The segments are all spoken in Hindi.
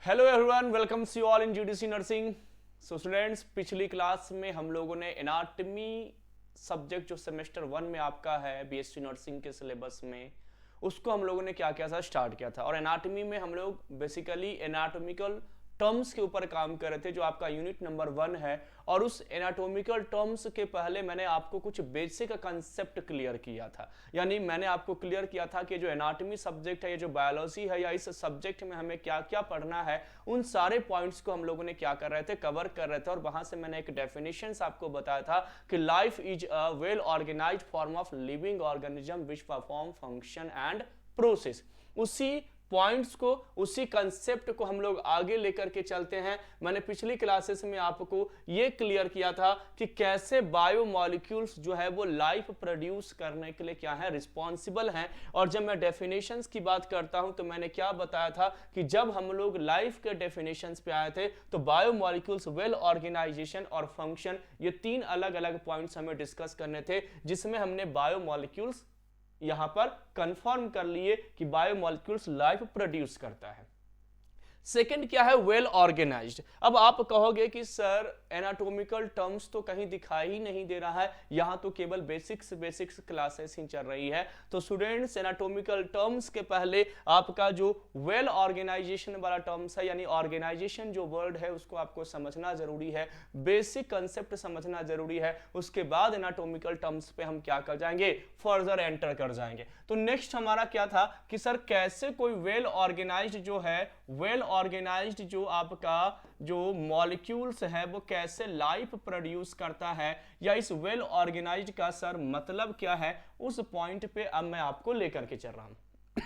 Hello everyone, welcome you all in GDC nursing. So students, पिछली क्लास में हम लोगों ने एनाटॉमी सब्जेक्ट जो सेमेस्टर 1 में आपका है बीएससी नर्सिंग के सिलेबस में, उसको हम लोगों ने क्या किया था, स्टार्ट किया था। और एनाटॉमी में हम लोग बेसिकली एनाटॉमिकल टर्म्स के ऊपर काम कर रहे थे, जो आपका यूनिट नंबर 1 है। और उस एनाटॉमिकल टर्म्स के पहले मैंने आपको कुछ बेसिक कंसेप्ट क्लियर किया था, यानी मैंने आपको क्लियर किया था कि जो एनाटॉमी सब्जेक्ट है, ये जो बायोलॉजी है, या इस सब्जेक्ट में हमें क्या क्या पढ़ना है, उन सारे पॉइंट्स को हम लोगों ने क्या कर रहे थे, कवर कर रहे थे। और वहां से मैंने एक डेफिनेशन आपको बताया था कि life is a well organised form of living organism which perform function and process. उसी पॉइंट्स को, उसी कंसेप्ट को हम लोग आगे लेकर के चलते हैं। मैंने पिछली क्लासेस में आपको ये क्लियर किया था कि कैसे बायोमॉलिक्यूल्स जो है वो लाइफ प्रोड्यूस करने के लिए क्या है, रिस्पॉन्सिबल हैं। और जब मैं डेफिनेशंस की बात करता हूं तो मैंने क्या बताया था कि जब हम लोग लाइफ के डेफिनेशंस पे आए थे तो बायोमॉलिक्यूल्स, वेल ऑर्गेनाइजेशन और फंक्शन, ये तीन अलग अलग पॉइंट्स हमें डिस्कस करने थे, जिसमें हमने बायोमॉलिक्यूल्स यहां पर कंफर्म कर लिए कि बायोमॉलिक्यूल्स लाइफ प्रोड्यूस करता है। सेकंड क्या है, वेल ऑर्गेनाइज्ड। अब आप कहोगे कि सर एनाटॉमिकल टर्म्स तो कहीं दिखाई ही नहीं दे रहा है, यहां तो केवल बेसिक्स क्लासेस ही चल रही है। तो स्टूडेंट्स, एनाटॉमिकल टर्म्स के पहले आपका जो वेल ऑर्गेनाइजेशन वाला टर्म्स है, यानी ऑर्गेनाइजेशन जो वर्ड है उसको आपको समझना जरूरी है, बेसिक कंसेप्ट समझना जरूरी है। उसके बाद एनाटॉमिकल टर्म्स पे हम क्या कर जाएंगे, फर्दर एंटर कर जाएंगे। तो नेक्स्ट हमारा क्या था कि सर कैसे कोई वेल ऑर्गेनाइज्ड जो है, वेल ऑर्गेनाइज्ड जो आपका जो मॉलिक्यूल्स है वो कैसे लाइफ प्रोड्यूस करता है, या इस वेल ऑर्गेनाइज्ड का सर मतलब क्या है, उस पॉइंट पे अब मैं आपको लेकर के चल रहा हूं।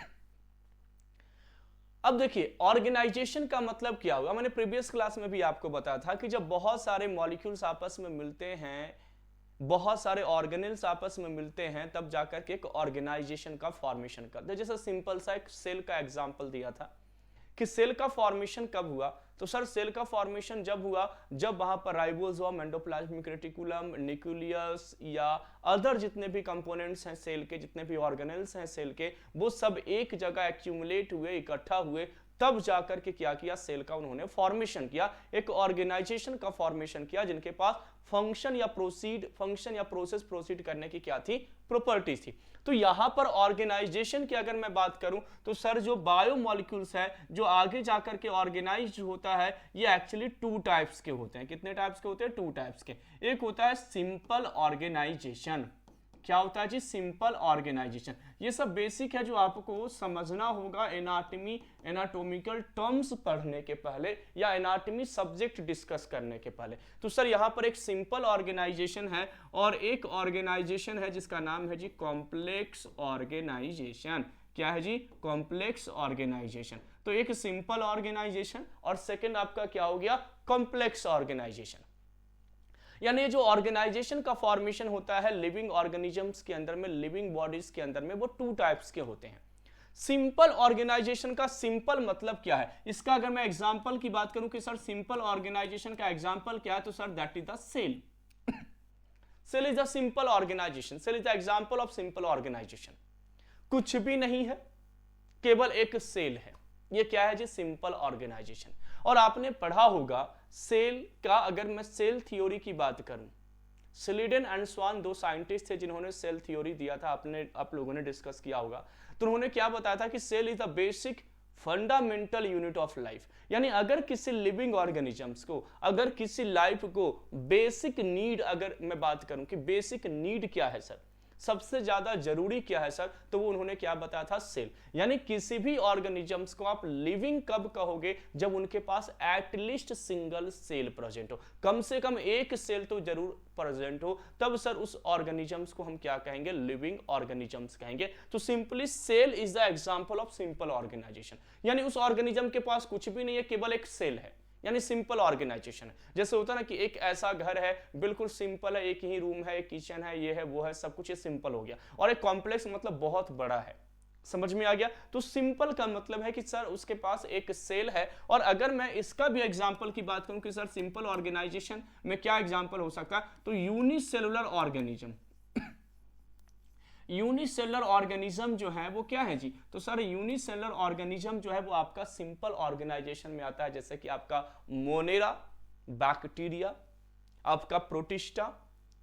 अब देखिए, ऑर्गेनाइजेशन का मतलब क्या हुआ। मैंने प्रीवियस क्लास में भी आपको बताया था कि जब बहुत सारे मॉलिक्यूल्स आपस में मिलते हैं, बहुत सारे ऑर्गेनेल्स आपस में मिलते हैं, तब जाकर के एक ऑर्गेनाइजेशन का फॉर्मेशन करते हैं। जैसे सिंपल सा एक सेल का एग्जांपल दिया था कि सेल का फॉर्मेशन कब हुआ, तो सर सेल का फॉर्मेशन जब हुआ जब वहां पर राइबोसोम, एंडोप्लाज्मिक रेटिकुलम, न्यूक्लियस या अदर जितने भी कंपोनेंट्स हैं सेल के, जितने भी ऑर्गेनेल्स हैं सेल के, वो सब एक जगह एक्यूमुलेट हुए, इकट्ठा हुए, तब जाकर के क्या किया, सेल का उन्होंने फॉर्मेशन किया, एक ऑर्गेनाइजेशन का फॉर्मेशन किया, जिनके पास फंक्शन या प्रोसेस प्रोसीड करने की क्या थी, प्रॉपर्टीज थी। तो यहां पर ऑर्गेनाइजेशन की अगर मैं बात करूं तो सर जो बायोमॉलिक्यूल्स है जो आगे जाकर के ऑर्गेनाइज होता है, ये एक्चुअली टू टाइप्स के होते हैं। कितने टाइप्स के होते हैं, टू टाइप्स के। एक होता है सिंपल ऑर्गेनाइजेशन। क्या होता है जी, सिंपल ऑर्गेनाइजेशन। ये सब बेसिक है जो आपको समझना होगा एनाटॉमिकल टर्म्स पढ़ने के पहले या एनाटॉमी सब्जेक्ट डिस्कस करने के पहले। तो सर यहाँ पर एक सिंपल ऑर्गेनाइजेशन है और एक ऑर्गेनाइजेशन है जिसका नाम है जी कॉम्प्लेक्स ऑर्गेनाइजेशन। क्या है जी, कॉम्प्लेक्स ऑर्गेनाइजेशन। तो एक सिंपल ऑर्गेनाइजेशन और सेकेंड आपका क्या हो गया, कॉम्प्लेक्स ऑर्गेनाइजेशन। यानी जो ऑर्गेनाइजेशन का फॉर्मेशन होता है लिविंग ऑर्गेनिजम्स के अंदर में, लिविंग बॉडीज के अंदर में, वो टू टाइप्स के होते हैं। सिंपल ऑर्गेनाइजेशन का सिंपल मतलब क्या है, इसका अगर मैं एग्जांपल की बात करूं कि सर सिंपल ऑर्गेनाइजेशन का एग्जांपल क्या है, तो sir that is the cell. Cell is the simple organisation, cell is the example of simple organisation. कुछ भी नहीं है, केवल एक सेल है, ये क्या है जी, सिंपल ऑर्गेनाइजेशन। और आपने पढ़ा होगा सेल का, अगर मैं सेल थ्योरी की बात करूं, स्लीडन एंड स्वान दो साइंटिस्ट थे जिन्होंने सेल थ्योरी दिया था, आप लोगों ने डिस्कस किया होगा। तो उन्होंने क्या बताया था कि cell is the basic fundamental unit of life. यानी अगर किसी लिविंग ऑर्गेनिजम्स को, अगर किसी लाइफ को बेसिक नीड, अगर मैं बात करूं कि बेसिक नीड क्या है सर, सबसे ज्यादा जरूरी क्या है सर, तो वो उन्होंने क्या बताया था, सेल। यानी किसी भी ऑर्गेनिजम्स को आप लिविंग कब कहोगे, जब उनके पास एटलीस्ट सिंगल सेल प्रेजेंट हो, कम से कम एक सेल तो जरूर प्रेजेंट हो, तब सर उस ऑर्गेनिजम्स को हम क्या कहेंगे, लिविंग ऑर्गेनिजम्स कहेंगे। तो simply cell is the example of simple organisation. यानी उस ऑर्गेनिज्म के पास कुछ भी नहीं है, केवल एक सेल है, यानी सिंपल ऑर्गेनाइजेशन है। जैसे होता है ना कि एक ऐसा घर है, बिल्कुल सिंपल है, एक ही रूम है, एक किचन है, ये है वो है, सब कुछ ये सिंपल हो गया। और एक कॉम्प्लेक्स मतलब बहुत बड़ा है, समझ में आ गया। तो सिंपल का मतलब है कि सर उसके पास एक सेल है। और अगर मैं इसका भी एग्जांपल की बात करूं कि सर सिंपल ऑर्गेनाइजेशन में क्या एग्जांपल हो सकता है, तो यूनिसेलुलर ऑर्गेनिज्म। यूनिसेलुलर ऑर्गेनिज्म जो है वो क्या है जी? तो सर यूनिसेलुलर ऑर्गेनिज्म जो है वो आपका सिंपल ऑर्गेनाइजेशन में आता है, जैसे कि आपका मोनेरा, बैक्टीरिया, आपका प्रोटिस्टा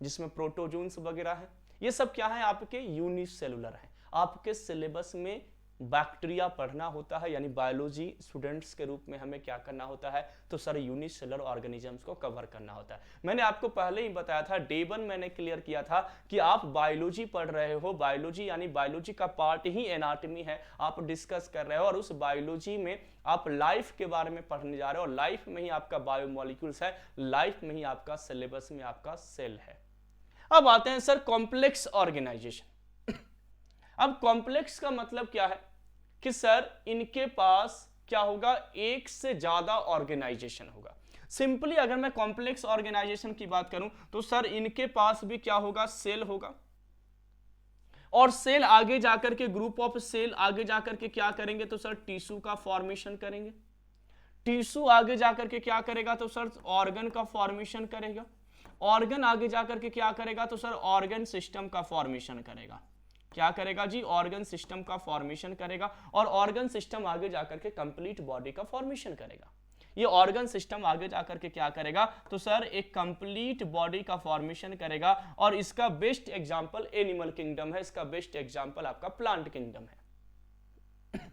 जिसमें प्रोटोजोन्स वगैरह है, ये सब क्या है आपके यूनिसेलुलर है। आपके सिलेबस में बैक्टीरिया पढ़ना होता है, यानी बायोलॉजी स्टूडेंट्स के रूप में हमें क्या करना होता है, तो सर यूनिसेलुलर ऑर्गेनिजम्स को कवर करना होता है। मैंने आपको पहले ही बताया था, डे 1 मैंने क्लियर किया था कि आप बायोलॉजी पढ़ रहे हो, बायोलॉजी यानी बायोलॉजी का पार्ट ही एनाटॉमी है, आप डिस्कस कर रहे हो, और उस बायोलॉजी में आप लाइफ के बारे में पढ़ने जा रहे हो, और लाइफ में ही आपका बायोमोलिक्यूल्स है, लाइफ में ही आपका सिलेबस में आपका सेल है। अब आते हैं सर कॉम्प्लेक्स ऑर्गेनाइजेशन। अब कॉम्प्लेक्स का मतलब क्या है कि सर इनके पास क्या होगा, एक से ज्यादा ऑर्गेनाइजेशन होगा। सिंपली अगर मैं कॉम्प्लेक्स ऑर्गेनाइजेशन की बात करूं तो सर इनके पास भी क्या होगा, सेल होगा, और सेल आगे जाकर के ग्रुप ऑफ सेल आगे जाकर के क्या करेंगे, तो सर टिश्यू का फॉर्मेशन करेंगे। टिश्यू आगे जाकर के क्या करेगा, तो सर ऑर्गन का फॉर्मेशन करेगा। ऑर्गन आगे जाकर के क्या करेगा, तो सर ऑर्गन सिस्टम का फॉर्मेशन करेगा। क्या करेगा जी, ऑर्गन सिस्टम का फॉर्मेशन करेगा, और ऑर्गन सिस्टम आगे जाकर के कंप्लीट बॉडी का फॉर्मेशन करेगा। ये ऑर्गन सिस्टम आगे जाकर के क्या करेगा, तो सर एक कंप्लीट बॉडी का फॉर्मेशन करेगा, और इसका बेस्ट एग्जांपल एनिमल किंगडम है, इसका बेस्ट एग्जांपल आपका प्लांट किंगडम है।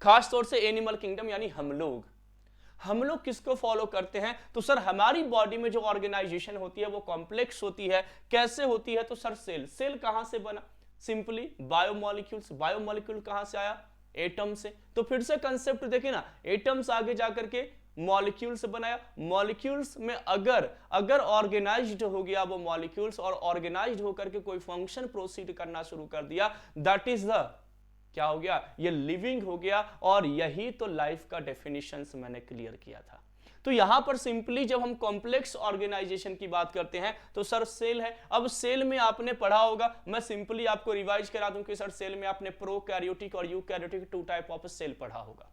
खास तौर से एनिमल किंगडम यानी हम लोग किसको फॉलो करते हैं, तो सर हमारी बॉडी में जो ऑर्गेनाइजेशन होती है वो कॉम्प्लेक्स होती है। कैसे होती है, तो सर सेल कहां से बना, सिंपली बायोमोलिक्यूल्स। बायोमोलिक्यूल कहां से आया, एटम से। तो फिर से कंसेप्ट देखिए ना, एटम्स आगे जाकर के मॉलिक्यूल्स बनाया। मॉलिक्यूल्स में अगर ऑर्गेनाइज्ड हो गया वो मॉलिक्यूल्स, और ऑर्गेनाइज्ड होकर के कोई फंक्शन प्रोसीड करना शुरू कर दिया, दैट इज द क्या हो गया, ये लिविंग हो गया। और यही तो लाइफ का डेफिनेशन मैंने क्लियर किया था। तो यहां पर सिंपली जब हम कॉम्प्लेक्स ऑर्गेनाइजेशन की बात करते हैं तो सर सेल है। अब सेल में आपने पढ़ा होगा, मैं सिंपली आपको रिवाइज करा दूं कि सर सेल में आपने प्रोकैरियोटिक और यूकैरियोटिक 2 टाइप ऑफ सेल पढ़ा होगा,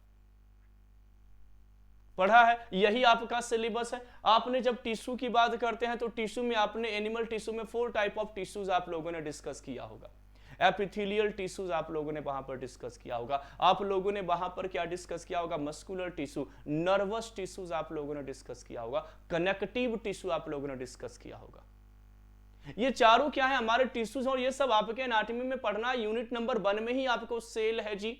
पढ़ा है, यही आपका सिलेबस है। आपने जब टिश्यू की बात करते हैं तो टिश्यू में आपने एनिमल टिश्यू में 4 टाइप ऑफ टिश्यूज आप लोगों ने डिस्कस किया होगा। एपिथेलियल टिश्यूज आप लोगों ने वहां पर डिस्कस किया होगा। आप लोगों ने वहां पर क्या डिस्कस किया होगा, मस्कुलर टिश्यू, नर्वस टिश्यूज आप लोगों ने डिस्कस किया होगा, कनेक्टिव टिश्यू आप लोगों ने डिस्कस किया होगा। ये चारों क्या है, हमारे टिश्यूज, और ये सब आपके एनाटॉमी में पढ़ना। यूनिट नंबर 1 में ही आपको सेल है जी,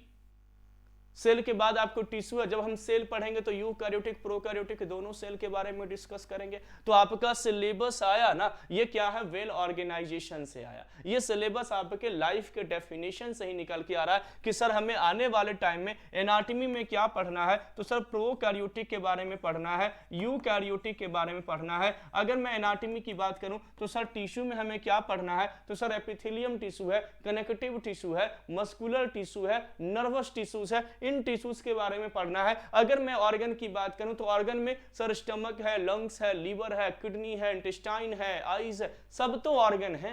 सेल के बाद आपको टिश्यू है। जब हम सेल पढ़ेंगे तो यूकैरियोटिक प्रोकैरियोटिक दोनों सेल के बारे में डिस्कस करेंगे। तो आपका सिलेबस आया ना, ये क्या है, वेल ऑर्गेनाइजेशन से आया। ये सिलेबस आपके लाइफ के डेफिनेशन से ही निकल के आ रहा है कि सर हमें आने वाले टाइम में एनाटॉमी में क्या पढ़ना है, तो सर प्रोकैरियोटिक के बारे में पढ़ना है, यूकैरियोटिक के बारे में पढ़ना है। अगर मैं एनाटॉमी की बात करूं तो सर टिश्यू में हमें क्या पढ़ना है, तो सर एपिथेलियम टिश्यू है, कनेक्टिव टिश्यू है, मस्कुलर टिश्यू है, नर्वस टिश्यूज है, इन टिश्यूज के बारे में पढ़ना है। अगर मैं ऑर्गन की बात करूं तो ऑर्गन में सर स्टमक है, लंग्स है, लीवर है, किडनी है, इंटेस्टाइन है, आईज है, सब तो ऑर्गन है।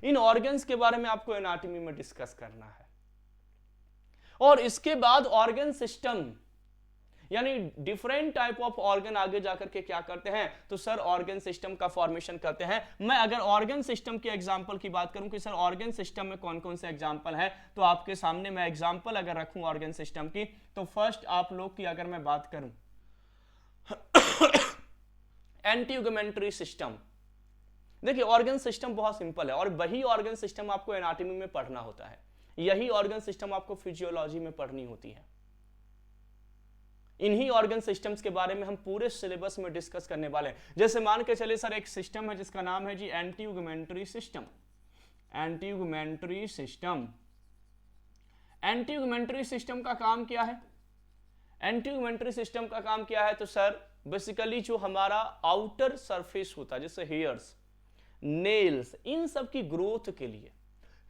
इन ऑर्गन्स के बारे में आपको एनाटॉमी में डिस्कस करना है। और इसके बाद ऑर्गन सिस्टम यानी डिफरेंट टाइप ऑफ ऑर्गन आगे जाकर के क्या करते हैं, तो सर ऑर्गन सिस्टम का फॉर्मेशन करते हैं। मैं अगर ऑर्गन सिस्टम के एग्जांपल की बात करूं कि सर ऑर्गन सिस्टम में कौन कौन से एग्जांपल हैं, तो आपके सामने मैं एग्जांपल अगर रखूं ऑर्गन सिस्टम की, तो फर्स्ट आप लोग की अगर मैं बात करूं एंटीगुमेंट्री सिस्टम। देखिए ऑर्गन सिस्टम बहुत सिंपल है, और वही ऑर्गन सिस्टम आपको एनाटॉमी में पढ़ना होता है, यही ऑर्गन सिस्टम आपको फिजियोलॉजी में पढ़नी होती है। इन्हीं ऑर्गन सिस्टम्स के बारे में हम पूरे सिलेबस में डिस्कस करने वाले हैं। जैसे मान के चले सर एक सिस्टम है जिसका नाम है जी एंटीगुमेंट्री सिस्टम। एंटीगुमेंट्री सिस्टम, एंटीगुमेंट्री सिस्टम का काम क्या है, एंटीगुमेंट्री सिस्टम का काम क्या है, तो सर बेसिकली जो हमारा आउटर सरफेस होता है जैसे हेयर्स, नेल्स, इन सब की ग्रोथ के लिए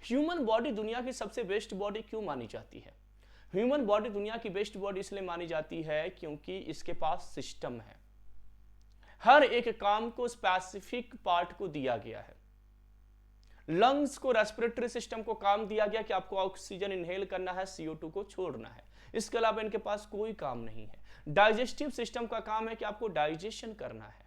ह्यूमन बॉडी दुनिया की सबसे बेस्ट बॉडी क्यों मानी जाती है। ह्यूमन बॉडी दुनिया की बेस्ट बॉडी इसलिए मानी जाती है क्योंकि इसके पास सिस्टम है, हर एक काम को स्पेसिफिक पार्ट को दिया गया है। लंग्स को, रेस्पिरेटरी सिस्टम को काम दिया गया कि आपको ऑक्सीजन इनहेल करना है, CO2 को छोड़ना है, इसके अलावा इनके पास कोई काम नहीं है। डाइजेस्टिव सिस्टम का काम है कि आपको डाइजेशन करना है।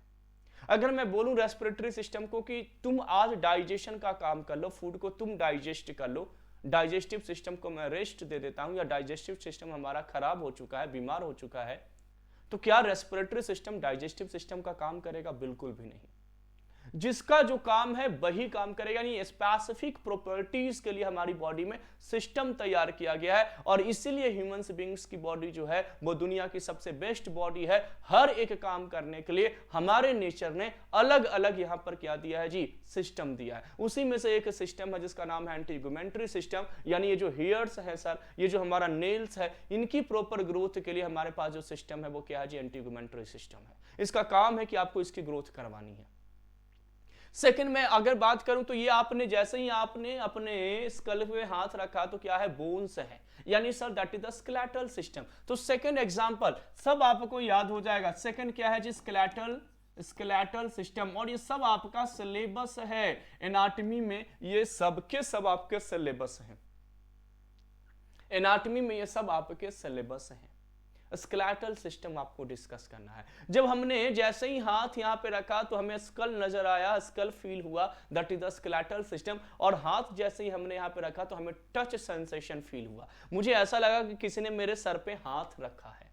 अगर मैं बोलूं रेस्पिरेटरी सिस्टम को कि तुम आज डाइजेशन का काम कर लो, फूड को तुम डाइजेस्ट कर लो, डाइजेस्टिव सिस्टम को मैं रेस्ट दे देता हूं, या डाइजेस्टिव सिस्टम हमारा खराब हो चुका है, बीमार हो चुका है, तो क्या रेस्पिरेटरी सिस्टम डाइजेस्टिव सिस्टम का काम करेगा? बिल्कुल भी नहीं। जिसका जो काम है वही काम करेगा। यानी स्पेसिफिक प्रॉपर्टीज के लिए हमारी बॉडी में सिस्टम तैयार किया गया है, और इसीलिए ह्यूमंस बीइंग्स की बॉडी जो है वो दुनिया की सबसे बेस्ट बॉडी है। हर एक काम करने के लिए हमारे नेचर ने अलग अलग यहां पर क्या दिया है जी? सिस्टम दिया है। उसी में से एक सिस्टम है जिसका नाम है एंटीगुमेंट्री सिस्टम। यानी ये जो हेयर्स है सर, ये जो हमारा नेल्स है, इनकी प्रॉपर ग्रोथ के लिए हमारे पास जो सिस्टम है वो क्या है जी? एंटीगुमेंट्री सिस्टम है। इसका काम है कि आपको इसकी ग्रोथ करवानी है। सेकंड में अगर बात करूं तो ये आपने जैसे ही आपने अपने स्कल पे हाथ रखा तो क्या है? बोन्स है, यानी sir that is the skeletal system. तो सेकंड एग्जांपल सब आपको याद हो जाएगा। सेकंड क्या है जी? Skeletal system. और ये सब आपका सिलेबस है एनाटॉमी में, ये सबके सब आपके सिलेबस हैं एनाटॉमी में, ये सब आपके सिलेबस हैं। स्केलेटल सिस्टम आपको डिस्कस करना है। जब हमने जैसे ही हाथ यहां पे रखा तो हमें स्कल नजर आया, स्कल फील हुआ, that is the skeletal system. और हाथ जैसे ही हमने यहां पे रखा तो हमें टच सेंसेशन फील हुआ। मुझे ऐसा लगा कि किसी ने मेरे सर पे हाथ रखा है।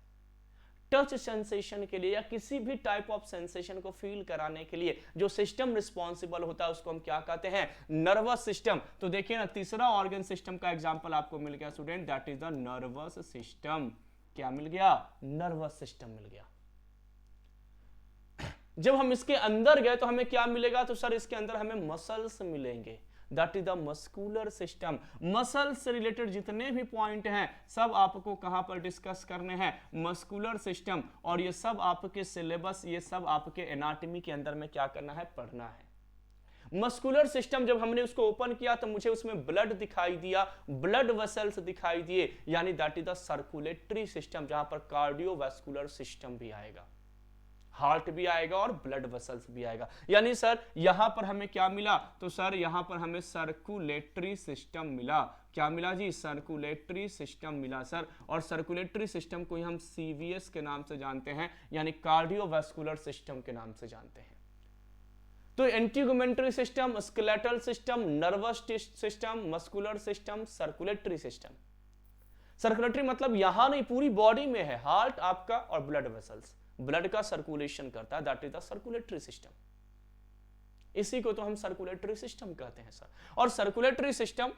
टच सेंसेशन के लिए या किसी भी टाइप ऑफ सेंसेशन को फील कराने के लिए जो सिस्टम रिस्पॉन्सिबल होता है उसको हम क्या कहते हैं? Nervous system. तो देखिए ना, तीसरा ऑर्गन सिस्टम का एग्जांपल आपको मिल गया student, that is the nervous system. क्या मिल गया? नर्वस सिस्टम मिल गया। जब हम इसके अंदर गए तो हमें क्या मिलेगा? तो सर इसके अंदर हमें मसल्स मिलेंगे, that is the muscular system. Muscle से रिलेटेड जितने भी पॉइंट हैं सब आपको कहां पर डिस्कस करने हैं? Muscular system. और ये सब आपके सिलेबस, ये सब आपके एनाटॉमी के अंदर में क्या करना है? पढ़ना है। मस्कुलर सिस्टम जब हमने उसको ओपन किया तो मुझे उसमें ब्लड दिखाई दिया, ब्लड वेसल्स दिखाई दिए, यानी that is the circulatory system, जहां पर कार्डियोवैस्कुलर सिस्टम भी आएगा, हार्ट भी आएगा और ब्लड वेसल्स भी आएगा। यानी सर यहां पर हमें क्या मिला? तो सर यहां पर हमें सर्कुलेटरी सिस्टम मिला। क्या मिला जी? सर्कुलेटरी सिस्टम मिला सर। और सर्कुलेटरी सिस्टम को हम सीवीएस के नाम से जानते हैं, यानी कार्डियोवैस्कुलर सिस्टम के नाम से जानते हैं। तो integumentary system, skeletal system, nervous system, muscular system, circulatory system. Circulatory मतलब यहां नहीं, पूरी बॉडी में है, हार्ट आपका और ब्लड वेसल्स, ब्लड का सर्कुलेशन करता है, that is the circulatory system. इसी को तो हम सर्कुलेटरी सिस्टम कहते हैं सर। और सर्कुलेटरी सिस्टम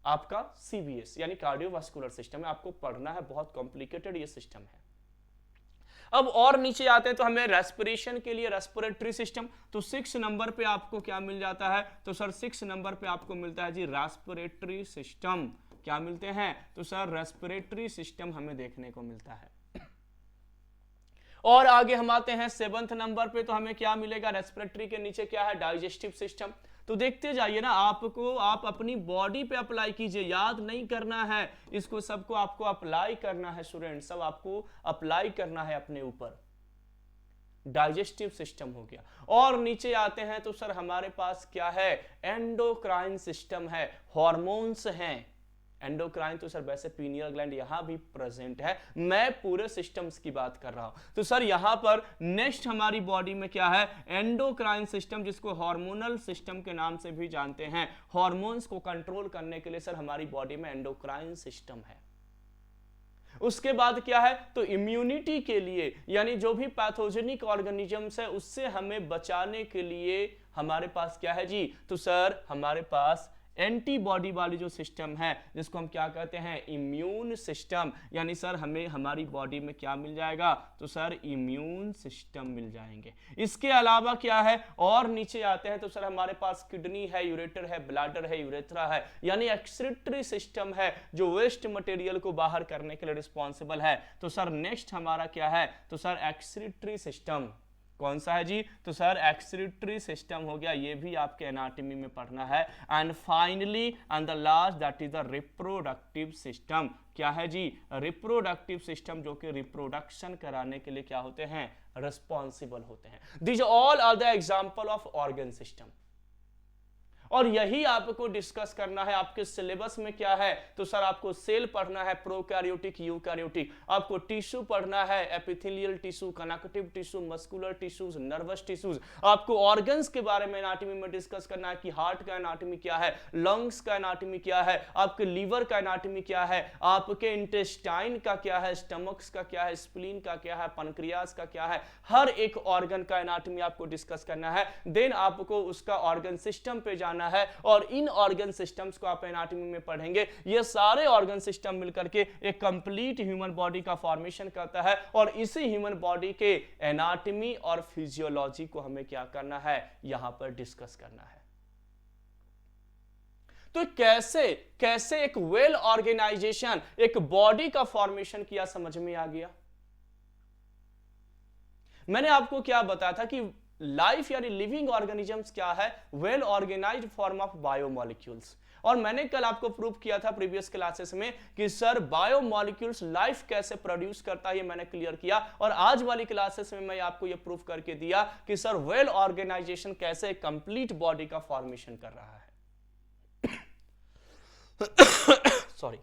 आपका सीवीएस यानी कार्डियोवास्कुलर सिस्टम है, आपको पढ़ना है, बहुत कॉम्प्लिकेटेड ये सिस्टम है। अब और नीचे आते हैं तो हमें रेस्पिरेशन के लिए रेस्पिरेटरी सिस्टम, तो 6 नंबर पे आपको क्या मिल जाता है? तो सर 6 नंबर पे आपको मिलता है जी रेस्पिरेटरी सिस्टम। क्या मिलते हैं? तो सर रेस्पिरेटरी सिस्टम हमें देखने को मिलता है। और आगे हम आते हैं 7th नंबर पे, तो हमें क्या मिलेगा? रेस्पिरेटरी के नीचे क्या है? Digestive system. तो देखते जाइए ना, आप अपनी बॉडी पे अप्लाई कीजिए, याद नहीं करना है इसको, सबको आपको अप्लाई करना है स्टूडेंट, सब आपको अप्लाई करना है अपने ऊपर। डाइजेस्टिव सिस्टम हो गया। और नीचे आते हैं तो सर हमारे पास क्या है? एंडोक्राइन सिस्टम है, हार्मोन्स हैं। एंडोक्राइन तो सर वैसे पीनियल ग्लैंड यहां भी प्रेजेंट है, मैं पूरे सिस्टम्स की बात कर रहा हूं। तो सर यहां पर नेक्स्ट हमारी बॉडी में क्या है? एंडोक्राइन सिस्टम, जिसको हार्मोनल सिस्टम के नाम से भी जानते हैं। हार्मोन्स को कंट्रोल करने के लिए सर हमारी बॉडी में एंडोक्राइन सिस्टम है। उसके बाद क्या है? तो इम्यूनिटी के लिए, यानी जो भी पैथोजेनिक ऑर्गेनिजम्स है उससे हमें बचाने के लिए हमारे पास क्या है जी? तो सर हमारे पास एंटीबॉडी वाली जो सिस्टम है जिसको हम क्या कहते हैं? Immune system. यानी सर हमें हमारी बॉडी में क्या मिल जाएगा? तो सर इम्यून सिस्टम मिल जाएंगे। इसके अलावा क्या है? और नीचे आते हैं तो सर हमारे पास किडनी है, यूरेटर है, ब्लैडर है, यूरेथ्रा है, यानी एक्सक्रीटरी सिस्टम है जो वेस्ट मटेरियल को बाहर करने के लिए रिस्पॉन्सिबल है। तो सर नेक्स्ट हमारा क्या है? तो सर एक्सक्रीटरी सिस्टम कौन सा है जी? तो सर एक्सक्रीटरी सिस्टम हो गया, ये भी आपके एनाटॉमी में पढ़ना है। And finally and the last that is the reproductive system. क्या है जी? रिप्रोडक्टिव सिस्टम, जो कि रिप्रोडक्शन कराने के लिए क्या होते हैं? रिस्पॉन्सिबल होते हैं। These all are the example of organ system. और यही आपको डिस्कस करना है। आपके सिलेबस में क्या है, तो सर आपको सेल पढ़ना है, प्रोकैरियोटिक, यूकैरियोटिक, आपको टिश्यू पढ़ना है, epithelial tissue, connective tissue, muscular tissues, nervous tissues, आपको ऑर्गन्स के बारे में एनाटॉमी में डिस्कस करना है कि हार्ट का एनाटॉमी क्या है, लंग्स का एनाटॉमी क्या है, आपके लीवर का एनाटॉमी क्या है, आपके इंटेस्टाइन का क्या है, स्टमक्स का क्या है, स्प्लीन का क्या है, पैनक्रियास का क्या है, हर एक ऑर्गन का एनाटॉमी आपको डिस्कस करना है। देन आपको उसका ऑर्गन सिस्टम पे जाना है और इन ऑर्गन सिस्टम्स को आप एनाटॉमी में पढ़ेंगे। ये सारे ऑर्गन सिस्टम मिलकर के एक कंप्लीट ह्यूमन बॉडी का फॉर्मेशन करता है और इसी ह्यूमन बॉडी के एनाटॉमी और फिजियोलॉजी को हमें क्या करना है, यहां पर डिस्कस करना है। तो कैसे कैसे एक वेल ऑर्गेनाइजेशन, एक बॉडी का फॉर्मेशन किया, समझ में आ गया। मैंने आपको क्या बताया था कि लाइफ यानी लिविंग ऑर्गेनिजम्स क्या है, well organised form of biomolecules. और मैंने कल आपको प्रूफ किया था प्रीवियस क्लासेस में कि सर बायोमॉलिक्यूल्स लाइफ कैसे प्रोड्यूस करता है, ये मैंने क्लियर किया। और आज वाली क्लासेस में मैं आपको ये प्रूफ करके दिया कि सर वेल ऑर्गेनाइजेशन कैसे कंप्लीट बॉडी का फॉर्मेशन कर रहा है। सॉरी,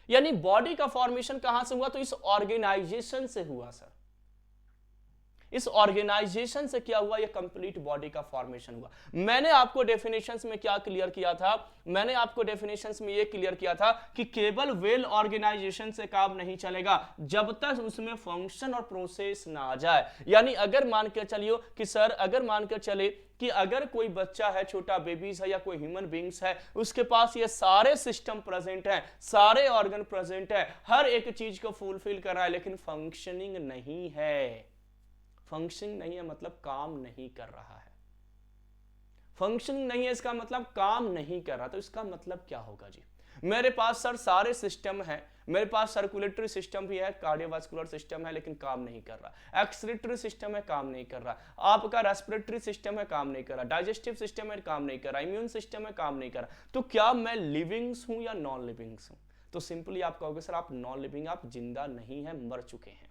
यानी बॉडी का फॉर्मेशन कहां से हुआ, तो इस ऑर्गेनाइजेशन से हुआ सर। इस ऑर्गेनाइजेशन से क्या हुआ, ये कंप्लीट बॉडी का फॉर्मेशन हुआ। मैंने आपको डेफिनेशंस में क्या क्लियर किया था, मैंने आपको डेफिनेशंस में ये क्लियर किया था कि केवल वेल ऑर्गेनाइजेशन से काम नहीं चलेगा जब तक उसमें फंक्शन और प्रोसेस ना आ जाए। यानी अगर मान के चलिए कि सर, अगर मान के चले कि अगर कोई बच्चा है, छोटा बेबीज है या कोई ह्यूमन बींग्स है, उसके पास ये सारे सिस्टम प्रेजेंट हैं, सारे ऑर्गन प्रेजेंट है, हर एक चीज को फुलफिल कर रहा है, लेकिन फंक्शनिंग नहीं है। फंक्शनिंग नहीं है मतलब काम नहीं कर रहा है। फंक्शनिंग नहीं है इसका मतलब काम नहीं कर रहा। तो इसका मतलब क्या होगा जी, मेरे पास सर सारे सिस्टम है, मेरे पास सर्कुलेटरी सिस्टम भी है, कार्डियोवास्कुलर सिस्टम है, लेकिन काम नहीं कर रहा। एक्सक्रीटरी सिस्टम है, काम नहीं कर रहा। आपका रेस्पिरेटरी सिस्टम है, काम नहीं कर रहा। डाइजेस्टिव सिस्टम है, काम नहीं कर रहा। इम्यून सिस्टम है, काम नहीं कर रहा। तो क्या मैं लिविंग्स हूं या नॉन लिविंग्स हूं? तो सिंपली आप कहोगे सर आप नॉन लिविंग, आप जिंदा नहीं है, मर चुके हैं।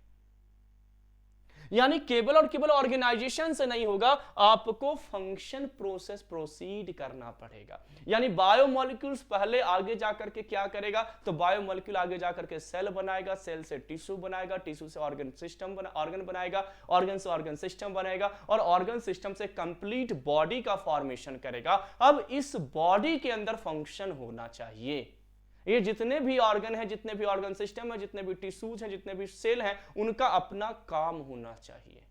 यानी केवल और केवल ऑर्गेनाइजेशन से नहीं होगा, आपको फंक्शन प्रोसेस प्रोसीड करना पड़ेगा। यानी बायोमोलिक्यूल्स पहले आगे जाकर के क्या करेगा, तो बायोमोलिक्यूल आगे जाकर के सेल बनाएगा, सेल से टिश्यू बनाएगा, टिश्यू से ऑर्गन सिस्टम ऑर्गन बनाएगा, ऑर्गन से ऑर्गन सिस्टम बनाएगा और ऑर्गन सिस्टम से कंप्लीट बॉडी का फॉर्मेशन करेगा। अब इस बॉडी के अंदर फंक्शन होना चाहिए। ये जितने भी ऑर्गन है, जितने भी ऑर्गन सिस्टम है, जितने भी टिश्यूज हैं, जितने भी सेल हैं, उनका अपना काम होना चाहिए,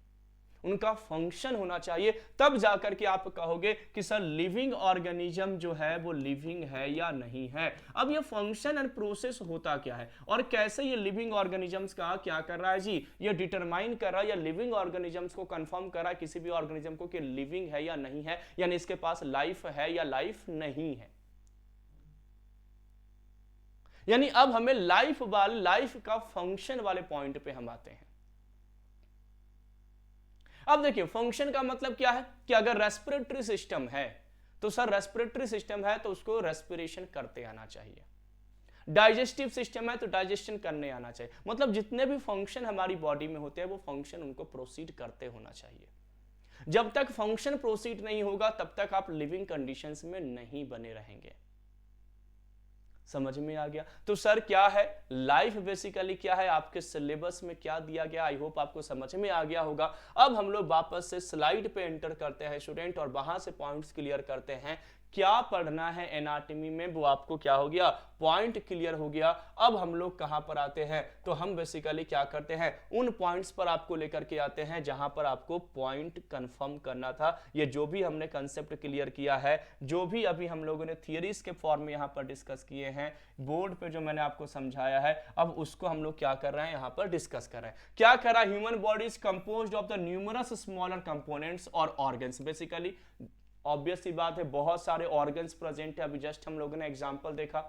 उनका फंक्शन होना चाहिए। तब जाकर के आप कहोगे कि सर लिविंग ऑर्गेनिज्म जो है वो लिविंग है या नहीं है। अब ये फंक्शन एंड प्रोसेस होता क्या है और कैसे ये लिविंग ऑर्गेनिजम्स का क्या कर रहा है जी, ये डिटरमाइन कर रहा है या लिविंग ऑर्गेनिजम्स को कंफर्म कर रहा है किसी भी ऑर्गेनिज्म को कि लिविंग है या नहीं है, यानी इसके पास लाइफ है या लाइफ नहीं है। यानी अब हमें लाइफ का फंक्शन वाले पॉइंट पे हम आते हैं। अब देखिए फंक्शन का मतलब क्या है कि अगर रेस्पिरेटरी सिस्टम है तो सर रेस्पिरेटरी सिस्टम है तो उसको रेस्पिरेशन करते आना चाहिए। डाइजेस्टिव सिस्टम है तो डाइजेशन करने आना चाहिए। मतलब जितने भी फंक्शन हमारी बॉडी में होते हैं वो फंक्शन उनको प्रोसीड करते होना चाहिए। जब तक फंक्शन प्रोसीड नहीं होगा तब तक आप लिविंग कंडीशंस में नहीं बने रहेंगे। समझ में आ गया? तो सर क्या है लाइफ, बेसिकली क्या है, आपके सिलेबस में क्या दिया गया, आई होप आपको समझ में आ गया होगा। अब हम लोग वापस से स्लाइड पे एंटर करते हैं स्टूडेंट और वहां से पॉइंट्स क्लियर करते हैं। क्या पढ़ना है एनाटॉमी में वो आपको क्या हो गया, पॉइंट क्लियर हो गया। अब हम लोग कहां पर आते हैं, तो हम बेसिकली क्या करते हैं, उन पॉइंट्स पर आपको लेकर के आते हैं जहां पर आपको पॉइंट कंफर्म करना था। ये जो भी हमने कंसेप्ट क्लियर किया है, जो भी अभी हम लोगों ने थियरीज के फॉर्म में यहां पर डिस्कस किए हैं, बोर्ड पे जो मैंने आपको समझाया है, अब उसको हम लोग क्या कर रहे हैं, यहां पर डिस्कस कर रहे हैं। क्या कर रहा है, human body is composed of the numerous smaller components और ऑर्गन्स। बेसिकली ऑब्वियस सी बात है, बहुत सारे ऑर्गन्स प्रेजेंट है। अभी जस्ट हम लोगों ने एग्जांपल देखा।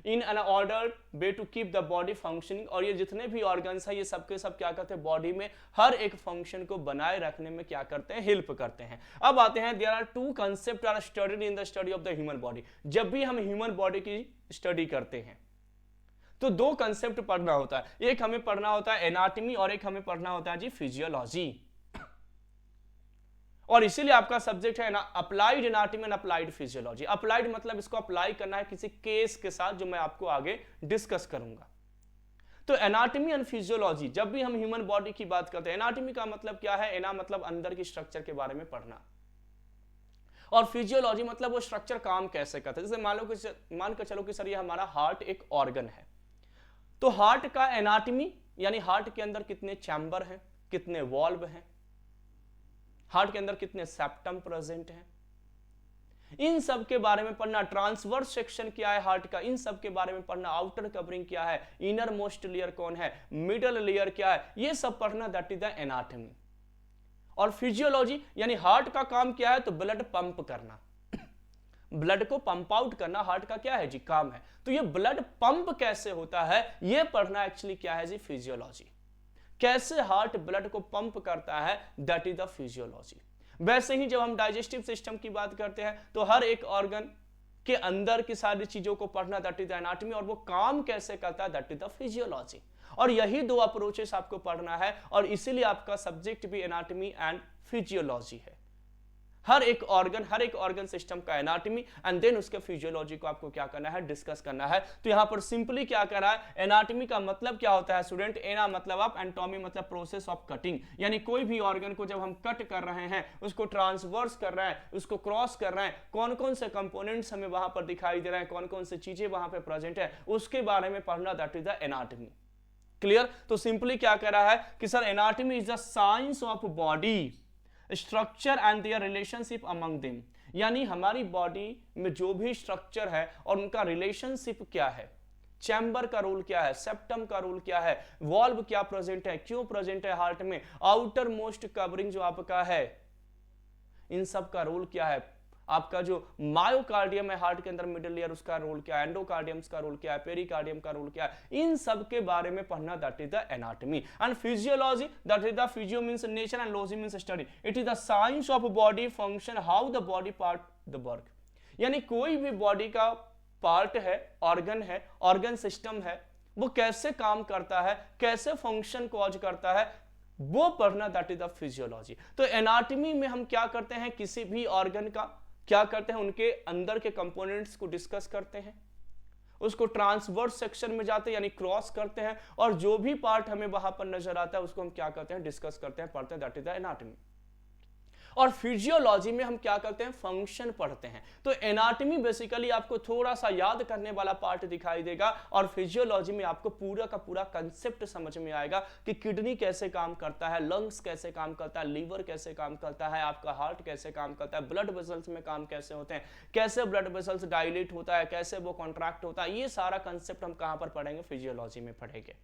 In an order way to keep the body functioning, और ये जितने भी ऑर्गन्स है ये सबके सब क्या करते हैं, बॉडी में हर एक फंक्शन को बनाए रखने में क्या करते हैं, हेल्प करते हैं। अब आते हैं, there are two concept are studied in the study of the human body. जब भी हम ह्यूमन बॉडी की स्टडी करते हैं तो दो कंसेप्ट पढ़ना होता है। एक हमें पढ़ना होता है एनाटॉमी और एक हमें पढ़ना होता है जी फिजियोलॉजी। और इसीलिए आपका सब्जेक्ट है ना applied anatomy and applied physiology. Applied मतलब इसको अप्लाई करना है किसी केस के साथ, जो मैं आपको आगे डिस्कस करूंगा। तो एनाटॉमी एंड फिजियोलॉजी, जब भी हम ह्यूमन बॉडी की बात करते हैं, एनाटॉमी का मतलब क्या है? एना मतलब अंदर की स्ट्रक्चर के बारे में पढ़ना, और फिजियोलॉजी मतलब वो स्ट्रक्चर काम कैसे करता है। जैसे मान कर चलो कि सर ये हमारा हार्ट एक ऑर्गन है, तो हार्ट का एनाटॉमी यानी हार्ट के अंदर कितने चैम्बर हैं, कितने वॉल्व हैं, हार्ट के अंदर कितने सेप्टम प्रेजेंट हैं, इन सब के बारे में पढ़ना। ट्रांसवर्स सेक्शन क्या है हार्ट का, इन सब के बारे में पढ़ना। आउटर कवरिंग क्या है, इनर मोस्ट लेयर कौन है, मिडल लेयर क्या है, ये सब पढ़ना, दैट इज द एनाटॉमी। और फिजियोलॉजी यानी हार्ट का काम क्या है? तो ब्लड पंप करना, ब्लड को पंप आउट करना हार्ट का क्या है जी? काम है। तो ये ब्लड पंप कैसे होता है, ये पढ़ना एक्चुअली क्या है जी? फिजियोलॉजी। कैसे हार्ट ब्लड को पंप करता है, दैट इज द फिजियोलॉजी। वैसे ही जब हम डाइजेस्टिव सिस्टम की बात करते हैं तो हर एक ऑर्गन के अंदर की सारी चीजों को पढ़ना, दैट इज द एनाटॉमी, और वो काम कैसे करता है, दैट इज द फिजियोलॉजी। और यही दो अप्रोचेस आपको पढ़ना है, और इसीलिए आपका सब्जेक्ट भी एनाटॉमी एंड फिजियोलॉजी है। हर एक ऑर्गन सिस्टम का एनाटॉमी एंड देन उसके फिजियोलॉजी को आपको क्या करना है? डिस्कस करना है। तो यहां पर सिंपली क्या कर रहा है, एनाटॉमी का मतलब क्या होता है स्टूडेंट? एना मतलब आप, एंटोमी मतलब प्रोसेस ऑफ कटिंग, यानी कोई भी ऑर्गन को जब हम कट कर रहे हैं, उसको ट्रांसवर्स कर रहे हैं, उसको क्रॉस कर रहे हैं, कौन कौन से कंपोनेंट्स हमें वहां पर दिखाई दे रहे हैं, कौन कौन से चीजें वहां पर प्रेजेंट है, उसके बारे में पढ़ना, that is the anatomy. Clear? तो सिंपली क्या कर रहा है कि sir anatomy is the science of body structure and their relationship among them, यानी हमारी बॉडी में जो भी स्ट्रक्चर है और उनका रिलेशनशिप क्या है, चैम्बर का रोल क्या है, सेप्टम का रोल क्या है, वॉल्व क्या प्रेजेंट है, क्यों प्रेजेंट है हार्ट में, आउटर मोस्ट कवरिंग जो आपका है, इन सब का रोल क्या है, आपका जो मायोकार्डियम है हार्ट के अंदर मिडिल लेयर, उसका रोल क्या है, एंडोकार्डियम का रोल क्या है, पेरिकार्डियम का रोल क्या है, इन सब के बारे में पढ़ना, that is the anatomy. And physiology, that is the physio means nature and logy means study, it is the science of body function, how the body part the work, यानी कोई भी बॉडी का पार्ट है, ऑर्गन सिस्टम है, वो कैसे काम करता है, कैसे फंक्शन कॉज करता है, वो पढ़ना, दैट इज द फिजियोलॉजी। तो एनाटॉमी में हम क्या करते हैं, किसी भी ऑर्गन का क्या करते हैं, उनके अंदर के कंपोनेंट्स को डिस्कस करते हैं, उसको ट्रांसवर्स सेक्शन में जाते हैं यानी क्रॉस करते हैं, और जो भी पार्ट हमें वहां पर नजर आता है उसको हम क्या करते हैं? डिस्कस करते हैं, पढ़ते हैं, दैट इज द एनाटॉमी। और फिजियोलॉजी में हम क्या करते हैं? फंक्शन पढ़ते हैं। तो एनाटॉमी बेसिकली आपको थोड़ा सा याद करने वाला पार्ट दिखाई देगा, और फिजियोलॉजी में आपको पूरा का पूरा कंसेप्ट समझ में आएगा कि किडनी कैसे काम करता है, लंग्स कैसे काम करता है, लीवर कैसे काम करता है, आपका हार्ट कैसे काम करता है, ब्लड वेसल्स में काम कैसे होते हैं, कैसे ब्लड वेसल्स डायलेट होता है, कैसे वो कॉन्ट्रैक्ट होता है, ये सारा कंसेप्ट हम कहां पर पढ़ेंगे? फिजियोलॉजी में पढ़ेंगे।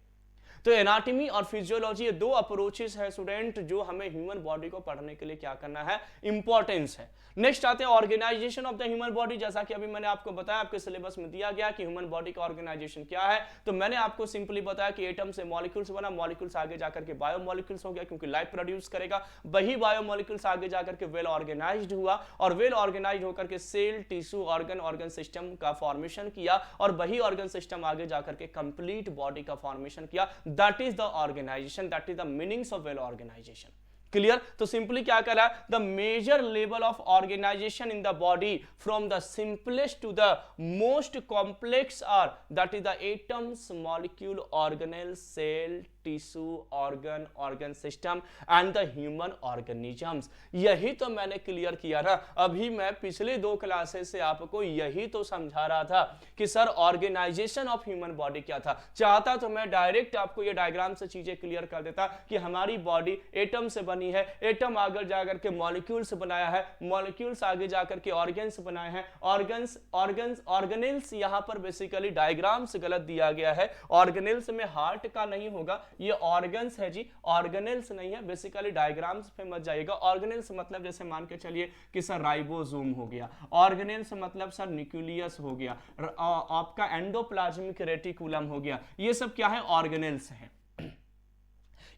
तो एनाटॉमी और फिजियोलॉजी ये दो अप्रोचेस है स्टूडेंट, जो हमें ह्यूमन बॉडी को पढ़ने के लिए क्या करना है? इंपॉर्टेंस है। नेक्स्ट आते हैं organisation of the human body. जैसा कि अभी मैंने आपको बताया, आपके सिलेबस में दिया गया कि ह्यूमन बॉडी का ऑर्गेनाइजेशन क्या है, तो मैंने आपको सिंपली बताया कि एटम से मॉलिक्यूल्स बना, मॉलिक्यूल्स आगे जाकर के बायोमॉलिक्यूल्स हो गया क्योंकि लाइफ प्रोड्यूस करेगा, वही बायोमॉलिक्यूल्स आगे जाकर के वेल ऑर्गेनाइज्ड हुआ, और वेल ऑर्गेनाइज्ड होकर के सेल, टिश्यू, ऑर्गन सिस्टम का फॉर्मेशन किया, और वही ऑर्गन सिस्टम आगे जाकर के कंप्लीट बॉडी का फॉर्मेशन किया, that is the organisation, that is the meanings of well organisation. Clear? तो सिंपली क्या कर रहा है? The major level of organisation in the body from the simplest to the most complex are, that is the atoms, molecule, organelle, cell, tissue, organ system and the human organisms. यही तो मैंने क्लियर किया ना, अभी मैं पिछले दो क्लासेस से आपको यही तो समझा रहा था कि sir organisation of human body क्या था। चाहता तो मैं डायरेक्ट आपको ये डायग्राम से चीजें क्लियर कर देता कि हमारी बॉडी एटम से बनी है, एटम आगे जाकर के मॉलिक्यूल्स बनाया है, मॉलिक्यूल्स आगे जाकर के ऑर्गन्स बनाए हैं, ऑर्गेनेल्स यहां पर बेसिकली डायग्राम से गलत दिया गया है, ऑर्गेनेल्स में हार्ट का नहीं होगा, ये ऑर्गन्स है जी, ऑर्गेनेल्स नहीं है, बेसिकली डायग्राम्स पे मत जाइएगा। ऑर्गेनेल्स मतलब जैसे मान के चलिए कि सर राइबोसोम हो गया, ऑर्गेनेल्स मतलब सर न्यूक्लियस हो गया, आपका एंडोप्लाज्मिक रेटिकुलम हो गया, ये सब क्या है? ऑर्गेनेल्स हैं।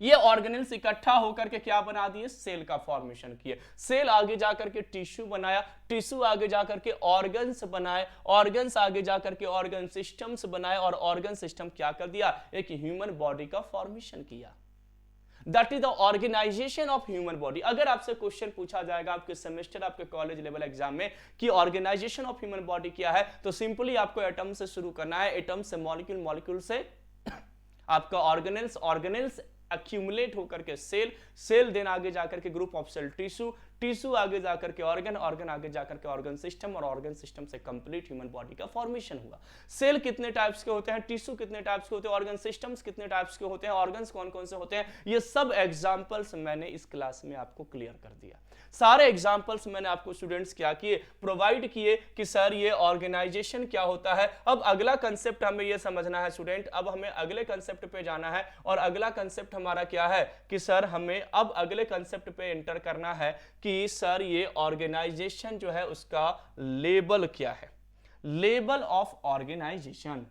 ये ऑर्गेनेल्स इकट्ठा होकर के क्या बना दिए? सेल का फॉर्मेशन किए, सेल आगे जाकर के टिश्यू बनाया, टिश्यू आगे जाकर के ऑर्गन्स बनाए, ऑर्गन्स आगे जाकर के ऑर्गन सिस्टम्स बनाए, और ऑर्गन सिस्टम क्या कर दिया? एक ह्यूमन बॉडी का फॉर्मेशन किया। That is the organisation of human body. अगर आपसे क्वेश्चन पूछा जाएगा आपके सेमेस्टर आपके कॉलेज लेवल एग्जाम में कि ऑर्गेनाइजेशन ऑफ ह्यूमन बॉडी क्या है, तो सिंपली आपको एटम से शुरू करना है, एटम से मॉलिक्यूल, मॉलिक्यूल से आपका ऑर्गेनेल्स, ऑर्गेनेल्स एक्यूमुलेट होकर के सेल, सेल देन आगे जाकर के group of cell tissue, tissue आगे जाकर के ऑर्गन, ऑर्गन आगे जाकर के ऑर्गन सिस्टम, और ऑर्गन सिस्टम से कंप्लीट ह्यूमन बॉडी का फॉर्मेशन हुआ। सेल कितने टाइप्स के होते हैं, टिश्यू कितने टाइप्स के होते हैं, ऑर्गन सिस्टम्स कितने टाइप्स के होते हैं, ऑर्गन्स कौन कौन से होते हैं, ये सब एग्जांपल्स मैंने इस क्लास में आपको क्लियर कर दिया। सारे एग्जांपल्स मैंने आपको स्टूडेंट्स क्या किए, प्रोवाइड किए कि सर ये ऑर्गेनाइजेशन क्या होता है। अब अगला कंसेप्ट हमें ये समझना है स्टूडेंट, अब हमें अगले कंसेप्ट पे जाना है, और अगला कंसेप्ट हमारा क्या है कि सर हमें अब अगले कंसेप्ट पे एंटर करना है कि सर ये ऑर्गेनाइजेशन जो है उसका लेबल क्या है, लेबल ऑफ ऑर्गेनाइजेशन।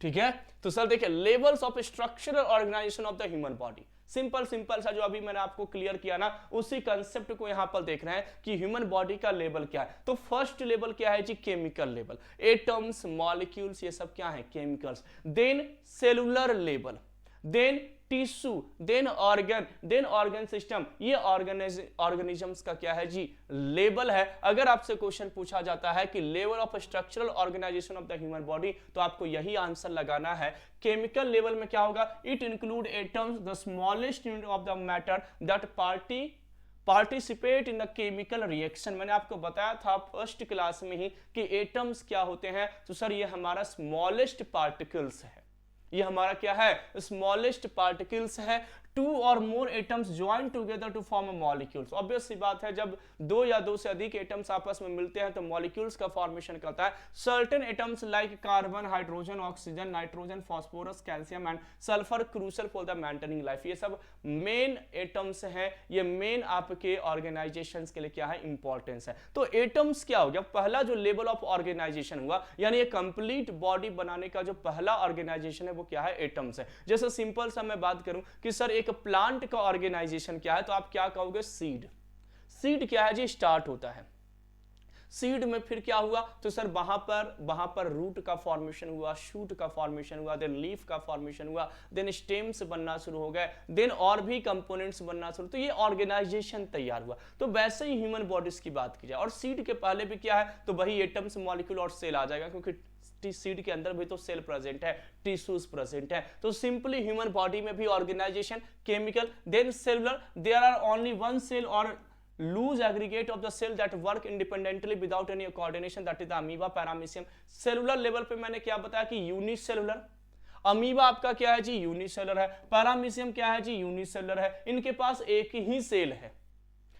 ठीक है, तो सर देखिए levels of structural organisation of the human body, simple simple सा जो अभी मैंने आपको क्लियर किया ना, उसी कंसेप्ट को यहां पर देख रहे हैं कि ह्यूमन बॉडी का लेवल क्या है। तो फर्स्ट लेवल क्या है जी, केमिकल लेवल, एटम्स, मॉलिक्यूल्स, ये सब क्या है, chemicals. Then cellular level, then tissue, then organ system, ये ऑर्गेनिजम्स का क्या है जी, लेवल है। अगर आपसे क्वेश्चन पूछा जाता है कि level of structural organisation of the human body, तो आपको यही आंसर लगाना है। केमिकल लेवल में क्या होगा, it include atoms, the smallest unit of the matter that participate in the chemical reaction. मैंने आपको बताया था फर्स्ट क्लास में ही कि एटम्स क्या होते हैं, तो सर ये हमारा स्मॉलेस्ट पार्टिकल्स है, ये हमारा क्या है, स्मॉलेस्ट पार्टिकल्स है। टू और more atoms join together to form a molecules. Obvious सी बात है, जब दो या दो से अधिक एटम्स आपस में मिलते हैं तो मॉलिक्यूल्स का फॉर्मेशन करता है। Certain atoms like carbon, hydrogen, oxygen, nitrogen, phosphorus, calcium and sulphur crucial for the maintaining life. ये सब मेन एटम्स हैं, ये मेन आपके ऑर्गेनाइजेशंस के लिए क्या है, इंपॉर्टेंस है। तो एटम्स क्या हो गया, पहला जो लेवल ऑफ ऑर्गेनाइजेशन हुआ, यानी ये कंप्लीट बॉडी बनाने का जो पहला ऑर्गेनाइजेशन है वो क्या है, एटम्स है। जैसे सिंपल सा मैं बात करूं कि सर एक प्लांट का ऑर्गेनाइजेशन क्या है, तो आप क्या कहोगे, सीड। सीड क्या है जी, स्टार्ट होता है। सीड में फिर क्या हुआ, तो सर वहां पर रूट का फॉर्मेशन हुआ, शूट का फॉर्मेशन हुआ, देन लीफ का फॉर्मेशन हुआ, देन स्टेम्स बनना शुरू हो गए, देन और भी कंपोनेंट्स बनना शुरू, तो ये ऑर्गेनाइजेशन तैयार हुआ। तो वैसे ही ह्यूमन बॉडीज की बात की जाए, और सीड के पहले भी क्या है, तो वही एटम्स, मॉलिक्यूल और सेल आ जाएगा, क्योंकि सीड के अंदर भी तो सेल प्रेजेंट है, टिश्यूज प्रेजेंट है। तो सिंपली ह्यूमन बॉडी में भी organisation, chemical, then cellular, there are only one cell और loose aggregate of the cell that work independently without any coordination, that is the amoeba, paramecium। Cellular level पे मैंने क्या बताया कि यूनिसेलुलर, अमीबा आपका क्या है जी, यूनिसेलुलर है, पैरामीशियम क्या है जी, यूनिसेलुलर है। इनके पास एक ही सेल है,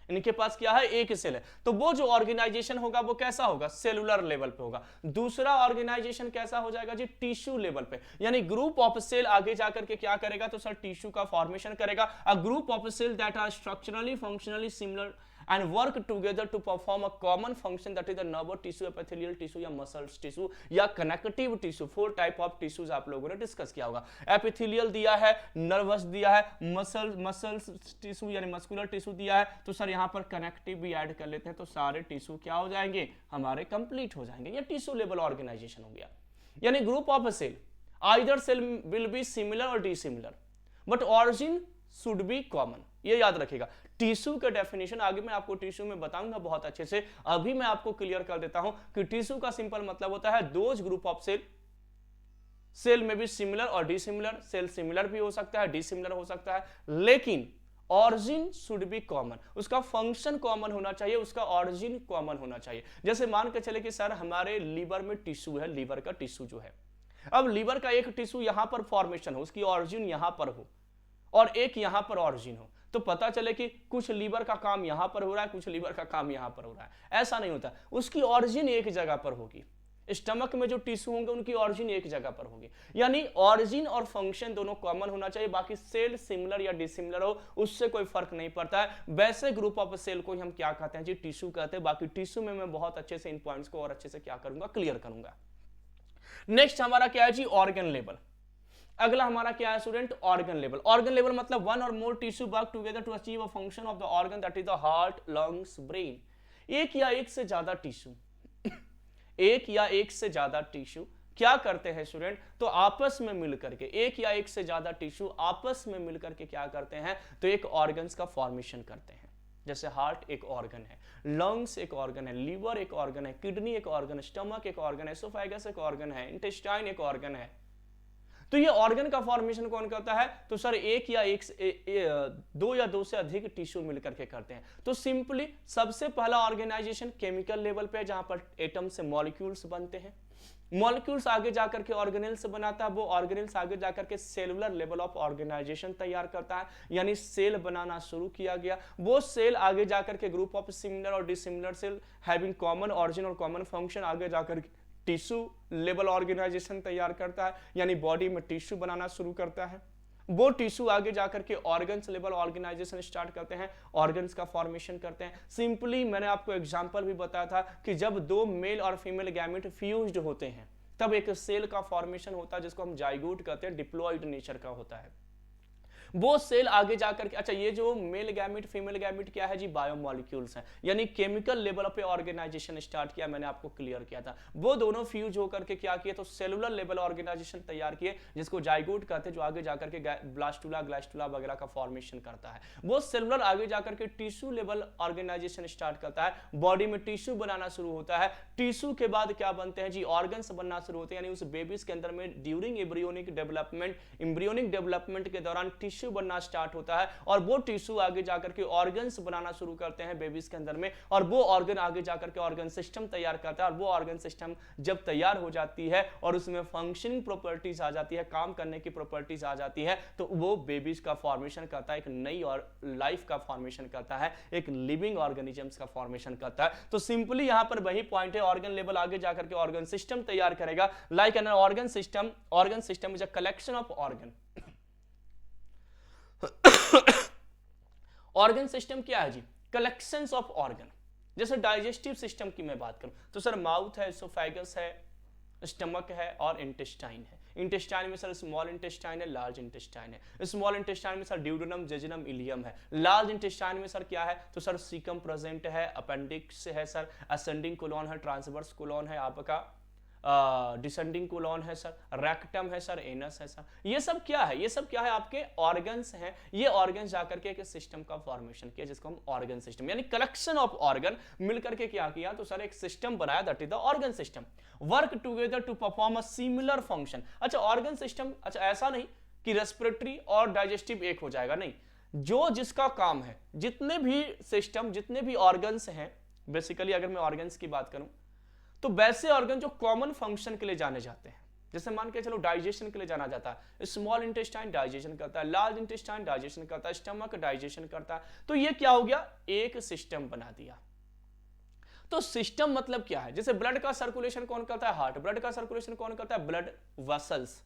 इनके पास क्या है, एक सेल है। तो वो जो ऑर्गेनाइजेशन होगा वो कैसा होगा, सेलुलर लेवल पे होगा। दूसरा ऑर्गेनाइजेशन कैसा हो जाएगा जी, टिश्यू लेवल पे, यानी ग्रुप ऑफ सेल आगे जाकर के क्या करेगा, तो सर टिश्यू का फॉर्मेशन करेगा। A group of cell that are structurally functionally similar and work together to perform a common function, that is the nervous tissue, epithelial tissue या muscles tissue या connective tissue। 4 type of tissues आप लोगों ने डिस्कस किया होगा। एपिथेलियल दिया है, नर्वस दिया है, मसल्स टिश्यू यानी मस्कुलर टिश्यू दिया है, तो सर यहाँ पर कनेक्टिव भी ऐड कर लेते हैं, तो सारे टिश्यू क्या हो जाएंगे, हमारे कंप्लीट हो जाएंगे। ये टिश्यू लेवल ऑर्गेनाइजेशन हो गया। यानी group of a cell, either cell will be similar और dissimilar, but origin should be common, ये याद रखिएगा। टिश्यू का डेफिनेशन आगे मैं आपको टिश्यू में बताऊंगा बहुत अच्छे से, अभी मैं आपको क्लियर कर देता हूं कि टिश्यू का सिंपल मतलब होता है those group of cell, cell में भी सिमिलर और डिसिमिलर, सेल सिमिलर भी हो सकता है, डिसिमिलर हो सकता है, लेकिन ऑरिजिन शुड बी कॉमन, उसका फंक्शन कॉमन होना चाहिए, उसका ऑरिजिन कॉमन होना चाहिए। जैसे मान के चले कि सर हमारे लीवर में टिश्यू है, लीवर का टिश्यू जो है, अब लीवर का एक टिश्यू यहां पर फॉर्मेशन हो, उसकी ऑरिजिन यहां पर हो और एक यहां पर ऑरिजिन हो, तो पता चले कि कुछ लीवर का काम यहां पर हो रहा है, कुछ लीवर का काम यहां पर हो रहा है। ऐसा नहीं होता, उसकी ऑरिजिन एक जगह पर होगी। स्टमक में जो टिश्यू होंगे उनकी ऑरिजिन एक जगह पर होगी, यानी ऑरिजिन और फंक्शन दोनों कॉमन होना चाहिए। बाकी सेल सिमिलर या डिसिमिलर हो उससे कोई फर्क नहीं पड़ता है। वैसे ग्रुप ऑफ सेल को हम क्या कहते हैं जी, टिश्यू कहते हैं। बाकी टिश्यू में मैं बहुत अच्छे से इन पॉइंट्स को और अच्छे से क्या करूंगा, क्लियर करूंगा। नेक्स्ट हमारा क्या है जी, ऑर्गन लेवल। अगला हमारा क्या है student, organ level. Organ level मतलब वन और more tissue work together to achieve a function of the organ, that is the heart, lungs, brain. एक या एक से ज्यादा टिश्यू एक या एक से ज्यादा टिश्यू क्या करते हैं स्टूडेंट, तो आपस में मिलकर के एक या एक से ज्यादा टिश्यू आपस में मिलकर के क्या करते हैं, तो एक ऑर्गन्स का फॉर्मेशन करते हैं। जैसे हार्ट एक ऑर्गन है, लंग्स एक ऑर्गन है, लीवर एक ऑर्गन है, किडनी एक ऑर्गन है, स्टमक एक ऑर्गन है, एसोफेगस एक ऑर्गन है, इंटेस्टाइन एक ऑर्गन है। तो ये ऑर्गन का फॉर्मेशन कौन करता है, तो सर एक या एक दो या दो से अधिक टिश्यू मिलकर के करते हैं। तो सिंपली सबसे पहला ऑर्गेनाइजेशन केमिकल लेवल पे, जहां पर एटम से मॉलिक्यूल्स बनते हैं, मॉलिक्यूल्स आगे जाकर के ऑर्गेनेल्स बनाता है, वो ऑर्गेनेल्स आगे जाकर के सेलुलर लेवल ऑफ ऑर्गेनाइजेशन तैयार करता है, यानी सेल बनाना शुरू किया गया। वो सेल आगे जाकर के ग्रुप ऑफ सिमिलर और dissimilar cell having common origin और कॉमन फंक्शन आगे जाकर के टिश्यू लेवल ऑर्गेनाइजेशन तैयार करता है, यानी बॉडी में टिश्यू बनाना शुरू करता है। वो टिश्यू आगे जाकर के ऑर्गन्स लेवल ऑर्गेनाइजेशन स्टार्ट करते हैं, ऑर्गन्स का फॉर्मेशन करते हैं। सिंपली मैंने आपको एग्जांपल भी बताया था कि जब दो मेल और फीमेल गैमेट फ्यूज्ड होते हैं तब एक सेल का फॉर्मेशन होता है, जिसको हम जाइगोट कहते हैं, डिप्लॉइड नेचर का होता है। वो सेल आगे जाकर के, अच्छा ये जो मेल गैमेट फीमेल गैमेट क्या है जी, बायोमॉलिक्यूल्स हैं, यानी केमिकल लेवल पे ऑर्गेनाइजेशन स्टार्ट किया, मैंने आपको क्लियर किया था। वो दोनों फ्यूज होकर के क्या किए, तो सेलुलर लेवल ऑर्गेनाइजेशन तैयार किए, जिसको जाइगोट कहते हैं, जो आगे जाकर के ब्लास्टुला ग्लास्टुला वगैरह का फॉर्मेशन करता है। वो सेलुलर आगे जाकर के टिश्यू लेवल ऑर्गेनाइजेशन स्टार्ट करता है, बॉडी में टिश्यू बनाना शुरू होता है। टिश्यू के बाद क्या बनते हैं जी, ऑर्गन्स बनना शुरू होते हैं, यानी उस बेबीज के अंदर में ड्यूरिंग एम्ब्रियोनिक डेवलपमेंट के दौरान टिश्यू बनना स्टार्ट होता है, और वो टिश्यू आगे जाकर के ऑर्गन्स बनाना शुरू करते हैं बेबीज के अंदर में, और वो ऑर्गन आगे जाकर के ऑर्गन सिस्टम तैयार करता है। और वो ऑर्गन सिस्टम जब तैयार हो जाती है और उसमें फंक्शनिंग प्रॉपर्टीज आ जाती है, काम करने की प्रॉपर्टीज आ जाती है, तो वो बेबीज का फॉर्मेशन करता है, एक नई और लाइफ का फॉर्मेशन करता है, एक लिविंग ऑर्गेनिजम्स का फॉर्मेशन करता है। तो सिंपली यहां पर वही पॉइंट है, ऑर्गन लेवल आगे जाकर के ऑर्गन सिस्टम तैयार करेगा। Like an organ system is a collection of organ. Organ system क्या है जी, कलेक्शंस ऑफ ऑर्गन। जैसे डाइजेस्टिव सिस्टम की मैं बात करूं तो सर माउथ है, एसोफेगस है, स्टमक है और इंटेस्टाइन है। इंटेस्टाइन में सर स्मॉल इंटेस्टाइन है, लार्ज इंटेस्टाइन है। स्मॉल इंटेस्टाइन में सर ड्यूडेनम, जेजुनम, इलियम है। लार्ज इंटेस्टाइन में सर क्या है, तो सर सीकम प्रेजेंट है, अपेंडिक्स है सर, असेंडिंग कोलॉन है, ट्रांसवर्स कोलॉन है, आपका डिसेंडिंग कोलॉन है सर, रेक्टम है सर, एनस है सर। ये सब क्या है, ये सब क्या है, आपके ऑर्गन्स हैं। ये ऑर्गन्स जाकर के एक सिस्टम का फॉर्मेशन किया, जिसको हम ऑर्गन सिस्टम, यानी कलेक्शन ऑफ ऑर्गन मिलकर के क्या किया, तो सर एक सिस्टम बनाया, that is the organ system. Work together to perform a similar function. अच्छा ऑर्गन सिस्टम, अच्छा ऐसा नहीं कि रेस्पिरेटरी और डाइजेस्टिव एक हो जाएगा, नहीं, जो जिसका काम है, जितने भी सिस्टम, जितने भी ऑर्गन्स हैं, बेसिकली अगर मैं ऑर्गन्स की बात करूं तो वैसे ऑर्गन जो कॉमन फंक्शन के लिए जाने जाते हैं, जैसे मान के चलो डाइजेशन के लिए जाना जाता है, स्मॉल इंटेस्टाइन डाइजेशन करता है, लार्ज इंटेस्टाइन डाइजेशन करता है, स्टमक डाइजेशन करता है। तो ये क्या हो गया, एक सिस्टम बना दिया। तो सिस्टम मतलब क्या है, जैसे ब्लड का सर्कुलेशन कौन करता है, हार्ट। ब्लड का सर्कुलेशन कौन करता है, ब्लड वेसल्स,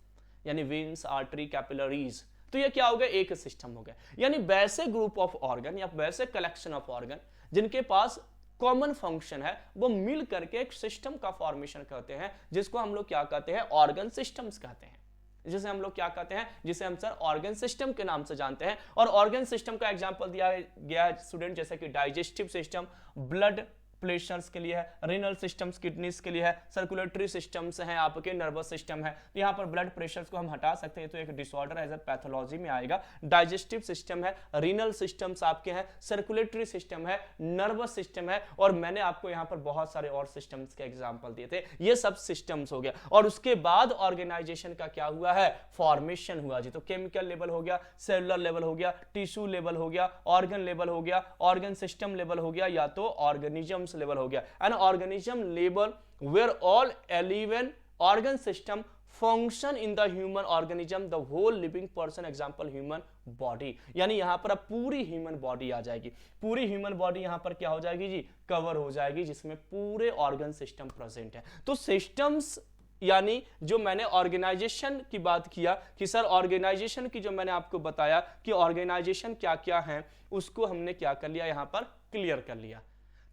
यानी वेन्स, आर्टरी, कैपिलरीज। तो ये क्या हो गया, एक सिस्टम हो गया। यानी वैसे ग्रुप ऑफ ऑर्गन या वैसे कलेक्शन ऑफ ऑर्गन जिनके पास कॉमन फंक्शन है, वो मिल करके एक सिस्टम का फॉर्मेशन करते हैं, जिसको हम लोग क्या कहते हैं, ऑर्गन सिस्टम्स कहते हैं। जिसे हम लोग क्या कहते हैं, जिसे हम सर ऑर्गन सिस्टम के नाम से जानते हैं। और ऑर्गन सिस्टम का एग्जांपल दिया गया है स्टूडेंट, जैसे कि डाइजेस्टिव सिस्टम ब्लड प्रेशर्स के लिए है, रीनल सिस्टम्स किडनीज के लिए है, सर्कुलेटरी सिस्टम्स हैं, आपके नर्वस सिस्टम है। तो यहाँ पर ब्लड प्रेशर्स को हम हटा सकते हैं, तो एक डिसऑर्डर एज ए पैथोलॉजी में आएगा। डाइजेस्टिव सिस्टम है, रीनल सिस्टम्स आपके हैं, सर्कुलेटरी सिस्टम है, नर्वस सिस्टम है, और मैंने आपको यहाँ पर बहुत सारे और सिस्टम्स के एग्जाम्पल दिए थे। ये सब सिस्टम्स हो गया। और उसके बाद ऑर्गेनाइजेशन का क्या हुआ है, फॉर्मेशन हुआ जी। तो केमिकल लेवल हो गया, सेलुलर लेवल हो गया, टिश्यू लेवल हो गया, ऑर्गन लेवल हो गया, ऑर्गन सिस्टम लेवल हो गया, या तो ऑर्गेनिजम्स लेवल हो गया। An organism level where all 11 organ system function in the human organism, the whole living person, example human body। यानी यहां पर अब पूरी ह्यूमन बॉडी आ जाएगी। पूरी ह्यूमन बॉडी यहां पर क्या हो जाएगी जी, कवर हो जाएगी, जिसमें पूरे ऑर्गन सिस्टम प्रेजेंट है। तो सिस्टम्स यानी जो मैंने ऑर्गेनाइजेशन की बात किया कि सर ऑर्गेनाइजेशन की जो मैंने आपको बताया कि ऑर्गेनाइजेशन क्या क्या है, उसको हमने क्या कर लिया, यहां पर क्लियर कर लिया।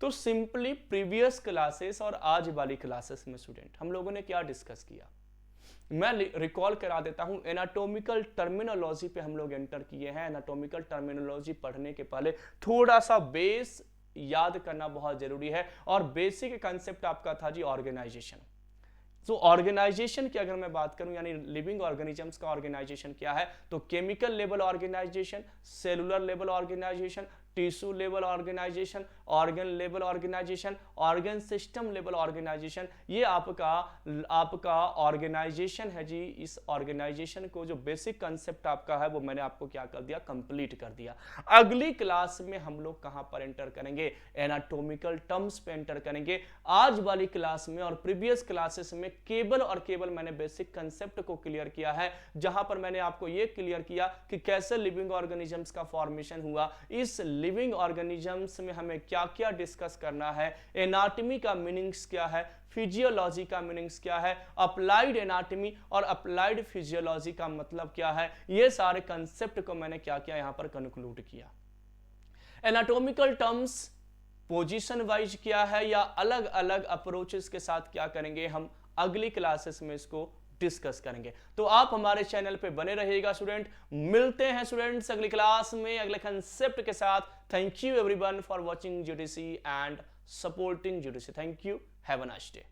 तो सिंपली प्रीवियस क्लासेस और आज वाली क्लासेस में स्टूडेंट हम लोगों ने क्या डिस्कस किया, मैं रिकॉल करा देता हूं। एनाटॉमिकल टर्मिनोलॉजी पे हम लोग एंटर किए हैं। एनाटॉमिकल टर्मिनोलॉजी पढ़ने के पहले थोड़ा सा बेस याद करना बहुत जरूरी है। और बेसिक कंसेप्ट आपका था जी ऑर्गेनाइजेशन। तो ऑर्गेनाइजेशन की अगर मैं बात करूं यानी लिविंग ऑर्गेनिजम्स का ऑर्गेनाइजेशन क्या है, तो chemical level organisation, cellular level organisation, tissue level organisation, organ level organisation, organ system level organisation, ये आपका ऑर्गेनाइजेशन है जी। इस ऑर्गेनाइजेशन को जो बेसिक कंसेप्ट आपका है वो मैंने आपको क्या कर दिया, कंप्लीट कर दिया। अगली क्लास में हम लोग कहां पर एंटर करेंगे, एनाटॉमिकल टर्म्स पे एंटर करेंगे। आज वाली क्लास में और प्रीवियस क्लासेस में केवल और केवल मैंने बेसिक कंसेप्ट को क्लियर किया है, जहां पर मैंने आपको यह क्लियर किया कि कैसे लिविंग ऑर्गेनिजम्स का फॉर्मेशन हुआ, इस लिविंग ऑर्गेनिजम्स में हमें क्या क्या डिस्कस करना है, एनाटॉमी का मीनिंग्स क्या है, फिजियोलॉजी का मीनिंग्स क्या है, अप्लाइड एनाटॉमी और अप्लाइड फिजियोलॉजी का मतलब क्या है, ये सारे कंसेप्ट को मैंने क्या किया यहां पर कंक्लूड किया। एनाटॉमिकल टर्म्स पोजीशन वाइज क्या है या अलग अलग अप्रोचेस के साथ क्या करेंगे, हम अगली क्लासेस में इसको डिस्कस करेंगे। तो आप हमारे चैनल पे बने रहिएगा स्टूडेंट। मिलते हैं स्टूडेंट्स अगली क्लास में अगले कंसेप्ट के साथ। Thank you everyone for watching GDC and supporting GDC. Thank you, have a nice day.